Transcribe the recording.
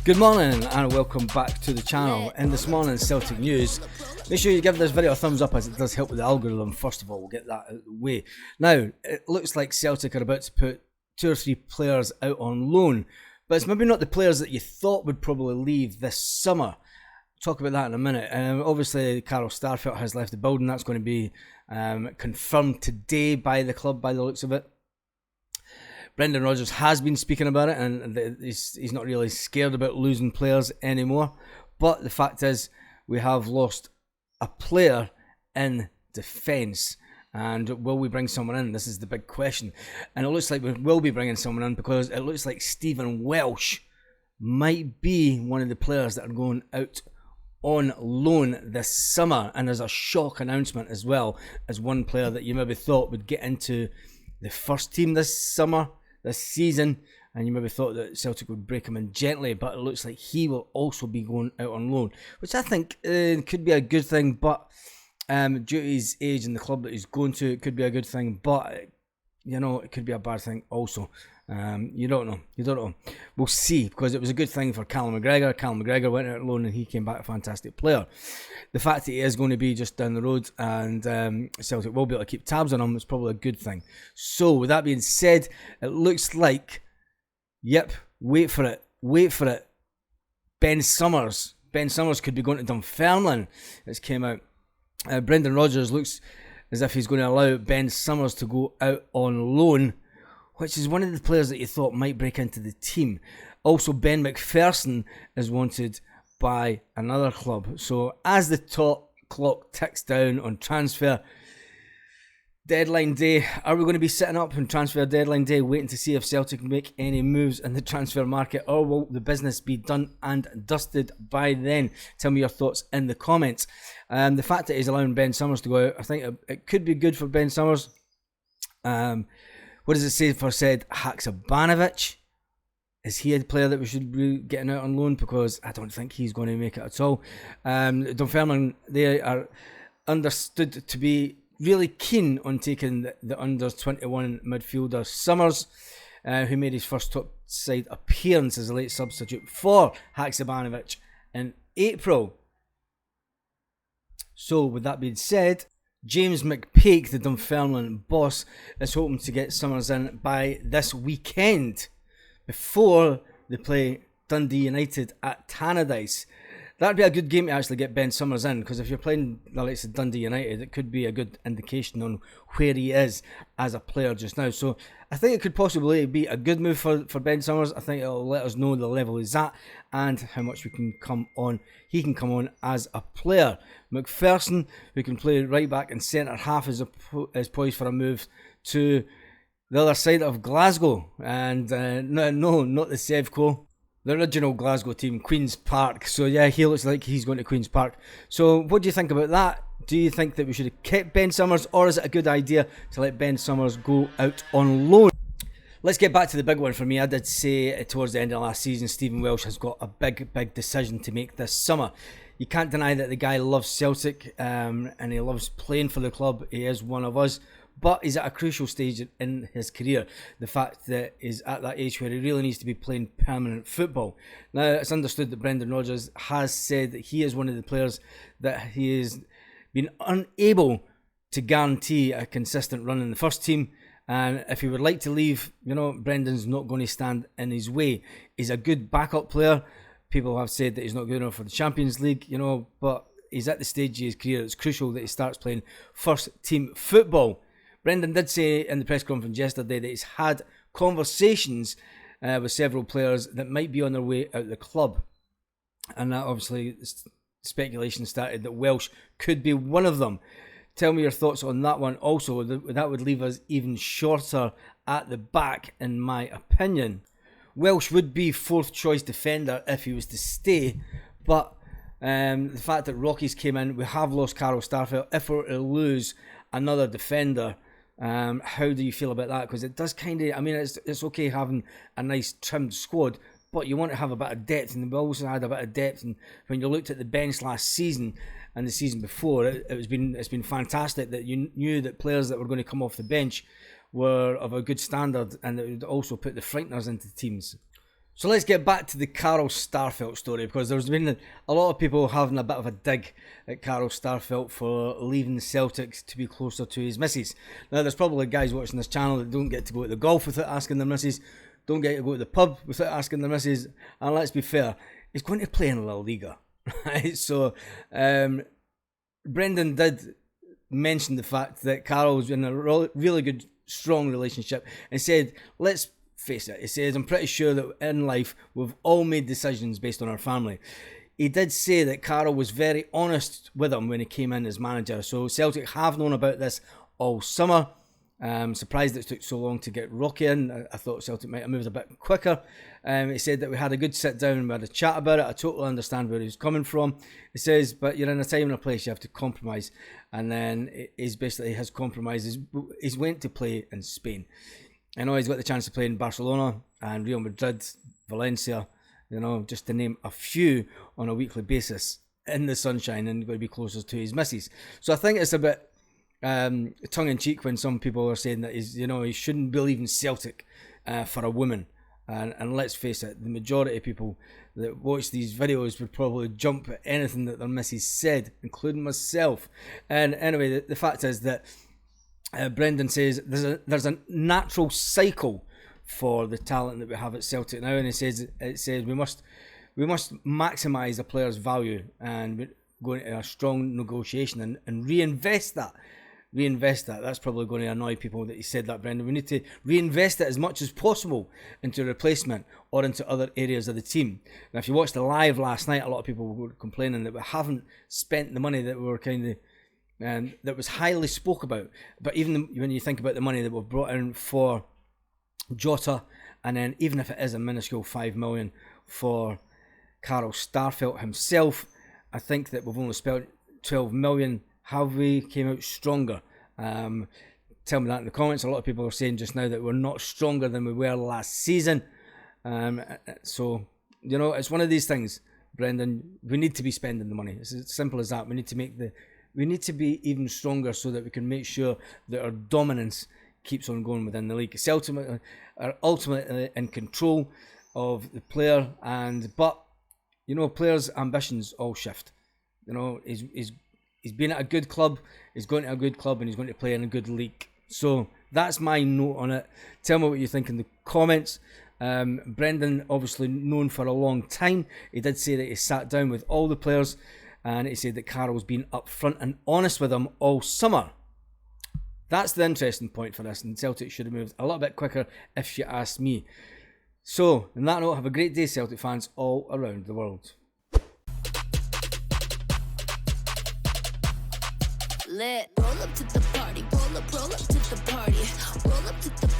Good morning and welcome back to the channel. In this morning's Celtic news, make sure you give this video a thumbs up as it does help with the algorithm. First of all, we'll get that out of the way. Now, it looks like Celtic are about to put 2 or 3 players out on loan, but it's maybe not the players that you thought would probably leave this summer. Talk about that in a minute. Obviously, Carl Starfelt has left the building. That's going to be confirmed today by the club, by the looks of it. Brendan Rodgers has been speaking about it, and he's not really scared about losing players anymore. But the fact is, we have lost a player in defence. And will we bring someone in? This is the big question. And it looks like we will be bringing someone in because it looks like Stephen Welsh might be one of the players that are going out on loan this summer. And there's a shock announcement as well as one player that you maybe thought would get into the first team this summer, this season, and you maybe thought that Celtic would break him in gently, but it looks like he will also be going out on loan, which I think could be a good thing, but due to his age and the club that he's going to, it could be a good thing, but you know, it could be a bad thing also. You don't know. We'll see, because it was a good thing for Callum McGregor. Callum McGregor went out on loan and he came back a fantastic player. The fact that he is going to be just down the road and Celtic will be able to keep tabs on him is probably a good thing. So with that being said, it looks like, yep, wait for it, Ben Summers could be going to Dunfermline. It's came out. Brendan Rodgers looks as if he's going to allow Ben Summers to go out on loan, which is one of the players that you thought might break into the team. Also, Ben McPherson is wanted by another club. So as the top clock ticks down on transfer deadline day, are we going to be sitting up on transfer deadline day waiting to see if Celtic make any moves in the transfer market, or will the business be done and dusted by then? Tell me your thoughts in the comments. The fact that he's allowing Ben Summers to go out, I think it could be good for Ben Summers. What does it say for said Haksabanovic? Is he a player that we should be getting out on loan? Because I don't think he's going to make it at all. Dunfermline, they are understood to be really keen on taking the under-21 midfielder Summers, who made his first top side appearance as a late substitute for Haksabanovic in April. So with that being said, James McPake, the Dunfermline boss, is hoping to get Summers in by this weekend before they play Dundee United at Tannadice. That'd be a good game to actually get Ben Summers in, because if you're playing the likes of Dundee United, it could be a good indication on where he is as a player just now. So I think it could possibly be a good move for Ben Summers. I think it'll let us know the level he's at and how much he can come on as a player. McPherson, who can play right back and centre half, is poised for a move to the other side of Glasgow. And no, not the Sevco. The original Glasgow team, Queen's Park. So yeah, he looks like he's going to Queen's Park. So what do you think about that? Do you think that we should have kept Ben Summers, or is it a good idea to let Ben Summers go out on loan? Let's get back to the big one for me. I did say towards the end of last season, Stephen Welsh has got a big decision to make this summer. You can't deny that the guy loves Celtic and he loves playing for the club. He is one of us. But he's at a crucial stage in his career. The fact that he's at that age where he really needs to be playing permanent football. Now, it's understood that Brendan Rodgers has said that he is one of the players that he has been unable to guarantee a consistent run in the first team. And if he would like to leave, you know, Brendan's not going to stand in his way. He's a good backup player. People have said that he's not good enough for the Champions League, you know, but he's at the stage of his career. It's crucial that he starts playing first team football. Brendan did say in the press conference yesterday that he's had conversations with several players that might be on their way out of the club. And that obviously speculation started that Welsh could be one of them. Tell me your thoughts on that one also. That would leave us even shorter at the back, in my opinion. Welsh would be 4th choice defender if he was to stay, but the fact that Rockies came in, we have lost Carl Starfelt. If we're to lose another defender, how do you feel about that? Because it does kind of, I mean, it's okay having a nice trimmed squad, but you want to have a bit of depth, and we also had a bit of depth. And when you looked at the bench last season and the season before, it's been fantastic that you knew that players that were going to come off the bench were of a good standard, and it would also put the frighteners into teams. So let's get back to the Carl Starfelt story, because there's been a lot of people having a bit of a dig at Carl Starfelt for leaving the Celtic to be closer to his missus. Now, there's probably guys watching this channel that don't get to go to the golf without asking their missus, don't get to go to the pub without asking their missus, and let's be fair, he's going to play in La Liga. Right? So, Brendan did mention the fact that Carl was in a really good, strong relationship, and said, let's face it, he says, I'm pretty sure that in life we've all made decisions based on our family. He did say that Carl was very honest with him when he came in as manager. So Celtic have known about this all summer. Surprised it took so long to get Rocky in. I thought Celtic might have moved a bit quicker. He said that we had a good sit down and we had a chat about it. I totally understand where he's coming from. He says, but you're in a time and a place, you have to compromise. And then he's basically, his compromise is he's went to play in Spain. I know he's got the chance to play in Barcelona and Real Madrid, Valencia, you know, just to name a few on a weekly basis in the sunshine, and going to be closer to his missus. So I think it's a bit tongue-in-cheek when some people are saying that he shouldn't be leaving Celtic for a woman. And let's face it, the majority of people that watch these videos would probably jump at anything that their missus said, including myself. And anyway, the fact is that Brendan says there's a natural cycle for the talent that we have at Celtic now, and it says we must maximise a player's value and go into a strong negotiation and reinvest that. That's probably going to annoy people that he said that, Brendan. We need to reinvest it as much as possible into replacement or into other areas of the team. Now, if you watched the live last night, a lot of people were complaining that we haven't spent the money that we were that was highly spoke about. But even when you think about the money that we've brought in for Jota, and then even if it is a minuscule 5 million for Carl Starfelt himself, I think that we've only spent 12 million. Have we came out stronger? Tell me that in the comments. A lot of people are saying just now that we're not stronger than we were last season. So, you know, it's one of these things, Brendan. We need to be spending the money. It's as simple as that. We need to be even stronger so that we can make sure that our dominance keeps on going within the league. Celtic are ultimately in control of the player, but you know, players' ambitions all shift. You know, he's been at a good club, he's going to a good club, and he's going to play in a good league. So that's my note on it. Tell me what you think in the comments. Brendan, obviously known for a long time, he did say that he sat down with all the players, and he said that Carl's been upfront and honest with them all summer. That's the interesting point for this, and Celtic should have moved a little bit quicker if you ask me. So, on that note, have a great day, Celtic fans all around the world. Lit. Roll up to the party, roll up to the party, roll up to the